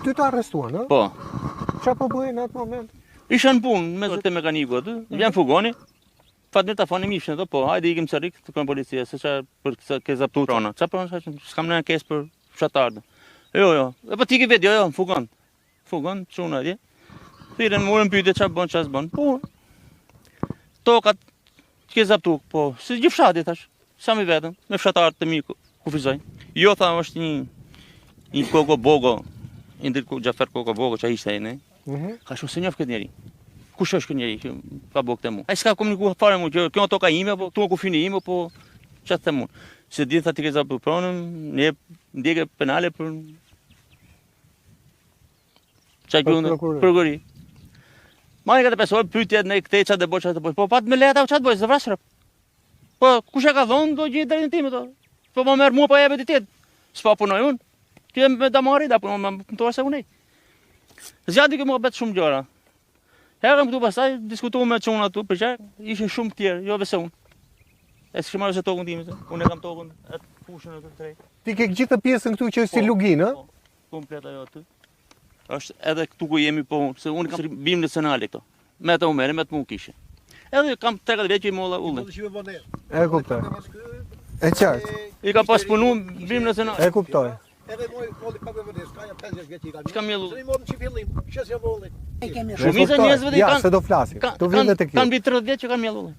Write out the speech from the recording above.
Ty të arrestuan, ë? Po. Çfarë po bëjnë në atë moment? Isha në punë me zotë mekaniku aty, vjen fugoni. Fatmirë ta fani mishën ato, po, hajde ikim çarik të kon policia, se çfarë për ke zaptu trona. Çfarë po, s'kam në ankesë për fshatarë. Jo. E po ti ke vetë, jo, fugon. Fugon çuna atje. Thirrën morën pyetje çfarë bën, çfarë s'bën. Po. Tokat ke zaptu, po, si gjithë fshati thash. Sa më vetëm, me fshatarë të mi kufizojnë. Jo tha është një Koko Bogo, ndër Xhafer Koko Bogo që ishte ai, ne. Ka shumë se njoh këtë njeri. Kush është ky njeri që ka bëu këtë mua? Ai s'ka komunikuar fare mua, kjo toka ime apo tu kufini ime apo çfarë them unë. Se di tha ti ke zaptu pronën, ne ndjekë penale për çaj gjuna prokurori. Mani ka të pesoj pyetjet në këtë çfarë do bëj çfarë do bëj. Po pat me lehta çfarë do bëj, se vrasra. Po kush e ka thonë do gjej drejtin tim ato. Po më merr mua pa jepet ditë. S'pa punoj unë. Ti më damari da punon më thua se unë. Zgjati që më bëhet shumë gjëra. Herëm këtu pastaj diskutuam me çuna këtu për çfarë ishin shumë të tjerë, jo vetëm unë. E s'kam marrë se tokën time, unë kam tokën atë fushën atë drejt. Ti ke gjithë pjesën këtu që është si lugin, ë? Komplet ajo aty. Është edhe këtu ku jemi po, se unë kam bim nacionale këto. Me të umerë, me të mu kishe. Edhe kam 30 vjet që i molla ullën. E kuptoj. E qartë. I kam pas punu bim nacionale. E kuptoj. Edhe molli pa vëvendës, ka ja 50 vjet i kanë. Çka mjellu? Se i morën që fillim, çes ja molli. Shumica njerëzve Ja, se do flasim. Tu vjen tek Kanë mbi 30 vjet që kanë mjellullën.